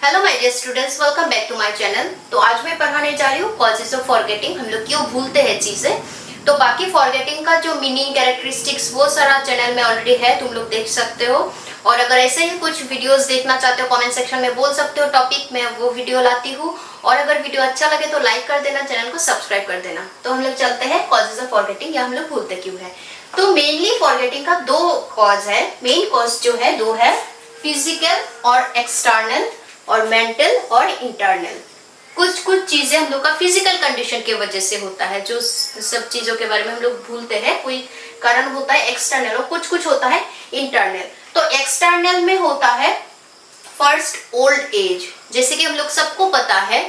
Hello my dear students, welcome back to my channel. तो आज मैं पढ़ाने जा रही हूँ कॉजेस ऑफ फॉरगेटिंग, हम लोग क्यों भूलते हैं चीजें। तो बाकी फॉरगेटिंग का जो मीनिंग, कैरेक्टरिस्टिक्स, वो सारा चैनल में ऑलरेडी है, तुम लोग देख सकते हो। और अगर ऐसे ही कुछ वीडियोस देखना चाहते हो कमेंट सेक्शन में बोल सकते हो टॉपिक, मैं वो वीडियो लाती हूँ। और अगर वीडियो अच्छा लगे तो लाइक कर देना, चैनल को सब्सक्राइब कर देना। तो हम लोग चलते हैं कॉजेस ऑफ फॉरगेटिंग, या हम लोग भूलते क्यों है। तो मेनली फॉरगेटिंग का दो कॉज है, मेन कॉज जो है दो है, फिजिकल और एक्सटर्नल, और मेंटल और इंटरनल। कुछ कुछ चीजें हम लोग का फिजिकल कंडीशन के वजह से होता है, जो सब चीजों के बारे में हम लोग भूलते हैं। कोई कारण होता है एक्सटर्नल और कुछ कुछ होता है इंटरनल। तो एक्सटर्नल में होता है फर्स्ट ओल्ड एज। जैसे कि हम लोग सबको पता है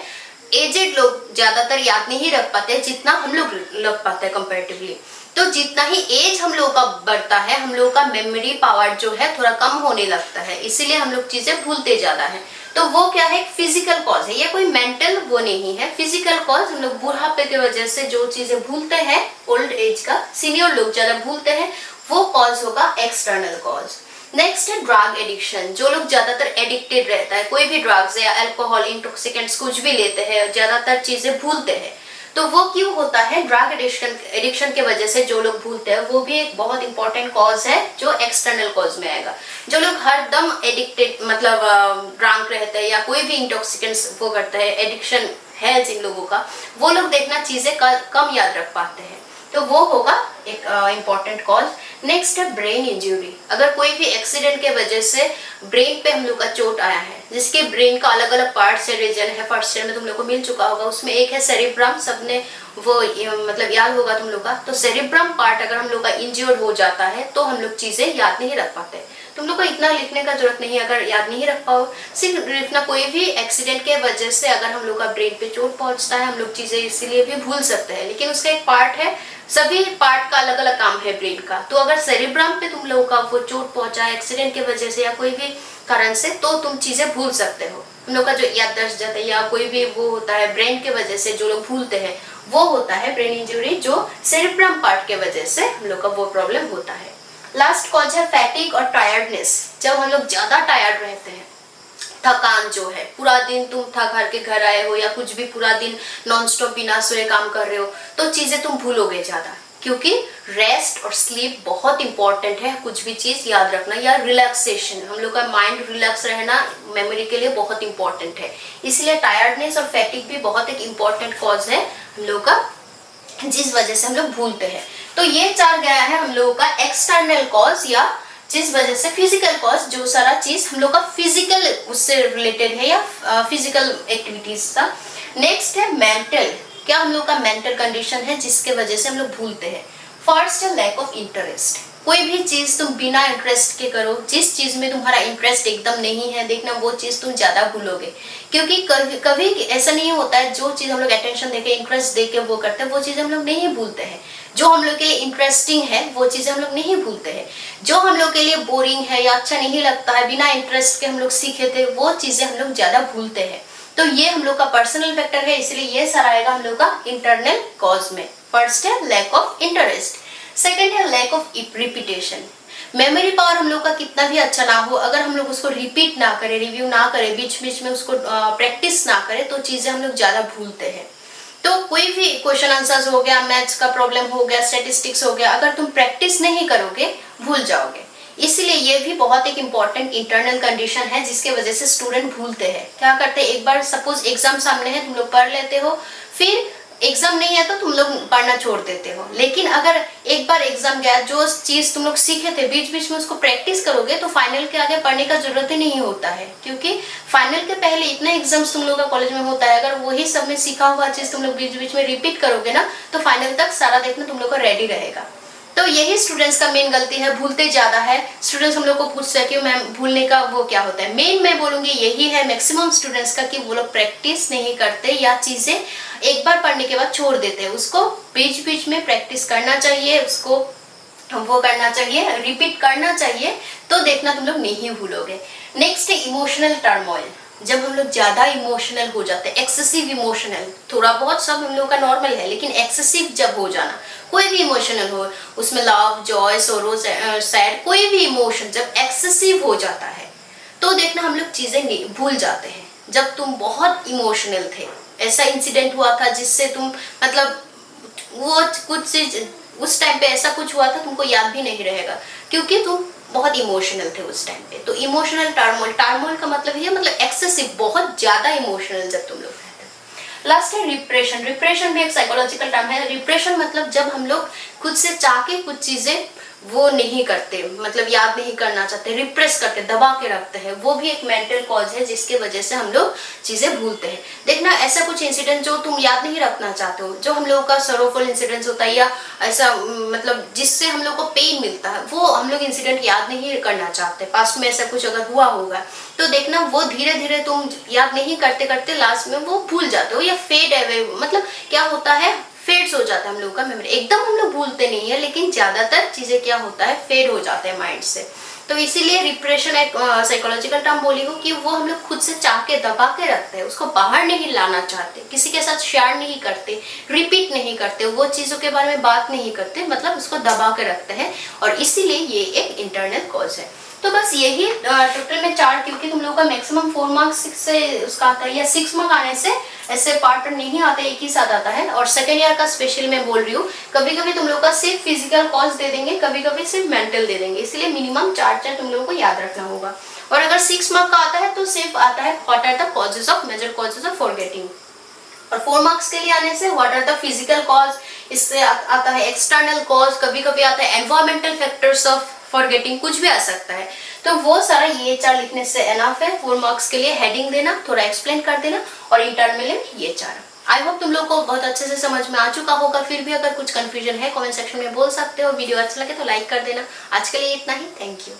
एजेड लोग ज्यादातर याद नहीं रख पाते जितना हम लोग रख पाते हैं कंपैरेटिवली। तो जितना ही एज हम लोग का बढ़ता है, हम लोग का मेमोरी पावर जो है थोड़ा कम होने लगता है, इसीलिए हम लोग चीजें भूलते ज्यादा है। तो वो क्या है, फिजिकल कॉज है, ये कोई मेंटल वो नहीं है। फिजिकल कॉज हम लोग बुढ़ापे की वजह से जो चीजें भूलते हैं, ओल्ड एज का सीनियर लोग ज्यादा भूलते हैं, वो कॉज होगा एक्सटर्नल कॉज। नेक्स्ट है ड्रग एडिक्शन। जो लोग ज्यादातर एडिक्टेड रहता है, कोई भी ड्रग्स या अल्कोहल, इंटॉक्सिकेंट्स कुछ भी लेते हैं, ज्यादातर चीजें भूलते हैं। तो वो क्यों होता है, ड्रग एडिक्शन के वजह से जो लोग भूलते हैं, वो भी एक बहुत इंपॉर्टेंट कॉज है जो एक्सटर्नल कॉज में आएगा। जो लोग हर दम एडिक्टेड मतलब ड्रंक रहते हैं या कोई भी इंटॉक्सिकेंट्स वो करते हैं, एडिक्शन है जिन लोगों का, वो लोग देखना चीजें कम याद रख पाते हैं। तो वो होगा एक इम्पॉर्टेंट कॉज। नेक्स्ट है ब्रेन इंजरी। अगर कोई भी एक्सीडेंट के वजह से ब्रेन पे हम लोग का चोट आया है, जिसके ब्रेन का अलग अलग पार्ट्स है, रीजन है, फर्स्ट ईयर में तुम लोग को मिल चुका होगा, उसमें एक है सेरिब्रम, सबने वो मतलब याद होगा तुम लोग का। तो सेरिब्रम पार्ट अगर हम लोग का इंजर्ड हो जाता है तो हम लोग चीजें याद नहीं रख पाते। तुम लोग को इतना लिखने का जरूरत नहीं है, अगर याद नहीं रख पाओ, सिर्फ लिखना कोई भी एक्सीडेंट के वजह से अगर हम लोग का ब्रेन पे चोट पहुंचता है, हम लोग चीजें इसीलिए भी भूल सकते हैं, लेकिन उसका एक पार्ट है, सभी पार्ट का अलग अलग काम है ब्रेन का। तो अगर सेरिब्रम पे तुम लोगों का वो चोट पहुंचा है एक्सीडेंट के वजह से या कोई भी कारण से, तो तुम चीजें भूल सकते हो। हम लोग का जो याददाश्त जाता है या कोई भी वो होता है ब्रेन के वजह से, जो लोग भूलते हैं, वो होता है ब्रेन इंजरी, जो सेरिब्रम पार्ट के वजह से हम लोग का वो प्रॉब्लम होता है। लास्ट कॉज है फैटिग और टायर्डनेस। जब हम लोग ज्यादा टायर्ड रहते हैं, थकान जो है, पूरा दिन तुम थक हार के घर आए हो या कुछ भी पूरा दिन नॉन स्टॉप बिना सोए काम कर रहे हो, तो चीजें तुम भूलोगे ज्यादा, क्योंकि रेस्ट और स्लीप बहुत इंपॉर्टेंट है। कुछ भी चीज याद रखना या रिलैक्सेशन, हम लोग का माइंड रिलैक्स रहना मेमोरी के लिए बहुत इंपॉर्टेंट है। इसलिए टायर्डनेस और फैटिग भी बहुत एक इम्पॉर्टेंट कॉज है हम लोग का, जिस वजह से हम लोग भूलते हैं। तो ये चार गया है हम लोगों का एक्सटर्नल कॉज, या जिस वजह से फिजिकल कॉज, जो सारा चीज हम लोग का फिजिकल उससे रिलेटेड है या फिजिकल एक्टिविटीज का। नेक्स्ट है मेंटल। क्या हम लोग का मेंटल कंडीशन है जिसके वजह से हम लोग भूलते हैं। फर्स्ट है लैक ऑफ इंटरेस्ट। कोई भी चीज तुम बिना इंटरेस्ट के करो, जिस चीज में तुम्हारा इंटरेस्ट एकदम नहीं है, देखना वो चीज तुम ज्यादा भूलोगे। क्योंकि कभी ऐसा नहीं होता है, जो चीज हम लोग अटेंशन देके, इंटरेस्ट देके वो करते हैं, वो चीज हम लोग नहीं भूलते हैं। जो हम लोग के लिए इंटरेस्टिंग है वो चीजें हम लोग नहीं भूलते हैं। जो हम लोग के लिए बोरिंग है या अच्छा नहीं लगता है, बिना इंटरेस्ट के हम लोग सीखे थे, वो चीजें हम लोग ज्यादा भूलते हैं। तो ये हम लोग का पर्सनल फैक्टर है, इसलिए ये सारा आएगा हम लोग का इंटरनल कॉज में। फर्स्ट है लैक ऑफ इंटरेस्ट। सेकेंड है lack of repetition. Memory power हम लोग का कितना भी अच्छा ना हो, अगर हम लोग उसको रिपीट ना करें, रिव्यू ना करें, बीच बीच में उसको प्रैक्टिस ना करें, तो चीजें हम लोग ज्यादा भूलते हैं। तो कोई भी क्वेश्चन आंसर्स हो गया, मैथ्स का प्रॉब्लम हो गया, स्टैटिस्टिक्स हो गया, अगर तुम प्रैक्टिस नहीं करोगे भूल जाओगे। इसलिए ये भी बहुत एक इम्पॉर्टेंट इंटरनल कंडीशन है, जिसके वजह से स्टूडेंट भूलते हैं। क्या करते हैं, एक बार सपोज एग्जाम सामने है, तुम लोग पढ़ लेते हो, फिर एग्जाम नहीं है तो तुम लोग पढ़ना छोड़ देते हो। लेकिन अगर एक बार एग्जाम गया, जो चीज तुम लोग सीखे थे बीच बीच में उसको प्रैक्टिस करोगे, तो फाइनल के आगे पढ़ने का जरूरत ही नहीं होता है। क्योंकि फाइनल के पहले इतने एग्जाम्स तुम लोग का कॉलेज में होता है, अगर वही सब में सीखा हुआ चीज तुम लोग बीच बीच में रिपीट करोगे ना, तो फाइनल तक सारा देखना तुम लोग का रेडी रहेगा। तो यही स्टूडेंट्स का मेन गलती है, भूलते ज्यादा है। स्टूडेंट्स हम लोग को पूछते हैं कि मैम भूलने का वो क्या होता है, मेन मैं बोलूंगी यही है मैक्सिमम स्टूडेंट्स का, कि वो लोग प्रैक्टिस नहीं करते या चीजें एक बार पढ़ने के बाद छोड़ देते हैं। उसको बीच बीच में प्रैक्टिस करना चाहिए, उसको वो करना चाहिए, रिपीट करना चाहिए, तो देखना तुम लोग नहीं भूलोगे। नेक्स्ट है इमोशनल टर्मोइल। जब हम लोग ज्यादा इमोशनल हो जाते हैं, एक्सेसिव इमोशनल, थोड़ा बहुत सब हम लोग का नॉर्मल है, लेकिन एक्सेसिव जब हो जाना, कोई भी इमोशनल हो, उसमें लव, जॉय, सोरो, सैड, कोई भी इमोशन जब एक्सेसिव हो जाता है, तो देखना हम लोग चीजें भूल जाते हैं। जब तुम बहुत इमोशनल थे, ऐसा इंसिडेंट हुआ था जिससे तुम मतलब वो कुछ चीज उस टाइम पे ऐसा कुछ हुआ था तुमको याद भी नहीं रहेगा क्योंकि तुम बहुत इमोशनल थे उस टाइम पे। तो इमोशनल टार्मोल, टार्मोल का मतलब ये मतलब एक्सेसिव, बहुत ज्यादा इमोशनल जब तुम लोग रहते। लास्ट है रिप्रेशन। रिप्रेशन भी एक साइकोलॉजिकल टर्म है। रिप्रेशन मतलब जब हम लोग खुद से चाह के कुछ चीजें वो नहीं करते, मतलब याद नहीं करना चाहते, रिप्रेस करते, दबा के रखते हैं, वो भी एक मेंटल कॉज है जिसके वजह से हम लोग चीजें भूलते हैं। देखना ऐसा कुछ इंसिडेंट जो तुम याद नहीं रखना चाहते हो, जो हम लोगों का सरोफुल इंसिडेंट होता है या ऐसा मतलब जिससे हम लोग को पेन मिलता है, वो हम लोग इंसिडेंट याद नहीं करना चाहते। पास्ट में ऐसा कुछ अगर हुआ होगा तो देखना वो धीरे धीरे तुम याद नहीं करते करते लास्ट में वो भूल जाते हो या फेड अवे, मतलब क्या होता है, फेड्स हो जाता है हम लोग का मेमोरी। एकदम हम लोग भूलते नहीं है लेकिन ज्यादातर चीजें क्या होता है, फेड हो जाते हैं माइंड से। तो इसीलिए रिप्रेशन एक साइकोलॉजिकल टर्म बोली हो कि वो हम लोग खुद से चाह के दबा के रखते हैं, उसको बाहर नहीं लाना चाहते, किसी के साथ शेयर नहीं करते, रिपीट नहीं करते, वो चीजों के बारे में बात नहीं करते, मतलब उसको दबा के रखते हैं और इसीलिए ये एक इंटरनल कॉज है। तो बस यही टोटल में 4, क्योंकि तुम लोगों का मैक्सिमम 4 मार्क्स से उसका आता है या 6 मार्क आने से ऐसे पार्ट नहीं आते, एक ही साथ आता है। और सेकेंड ईयर का स्पेशल मैं बोल रही हूँ, कभी कभी तुम लोग का सिर्फ फिजिकल कॉज दे देंगे, कभी कभी सिर्फ मेंटल दे देंगे, इसलिए मिनिमम 4 तुम लोगों को याद रखना होगा। और अगर 6 मार्क का आता है तो सिर्फ आता है what are the causes of major causes of forgetting. और 4 मार्क्स के लिए आने से what are the physical cause, इससे आता है एक्सटर्नल कॉज, कभी कभी आता है एनवायरमेंटल फैक्टर्स ऑफ फॉरगेटिंग, कुछ भी आ सकता है। तो वो सारा ये 4 लिखने से एनफ है। 4 मार्क्स के लिए हेडिंग देना, थोड़ा एक्सप्लेन कर देना और इंटरनल में ये 4। आई होप तुम लोग को बहुत अच्छे से समझ में आ चुका होगा। फिर भी अगर कुछ कंफ्यूजन है कमेंट सेक्शन में बोल सकते हो। वीडियो अच्छा लगे तो लाइक कर देना। आज के लिए इतना ही, थैंक यू।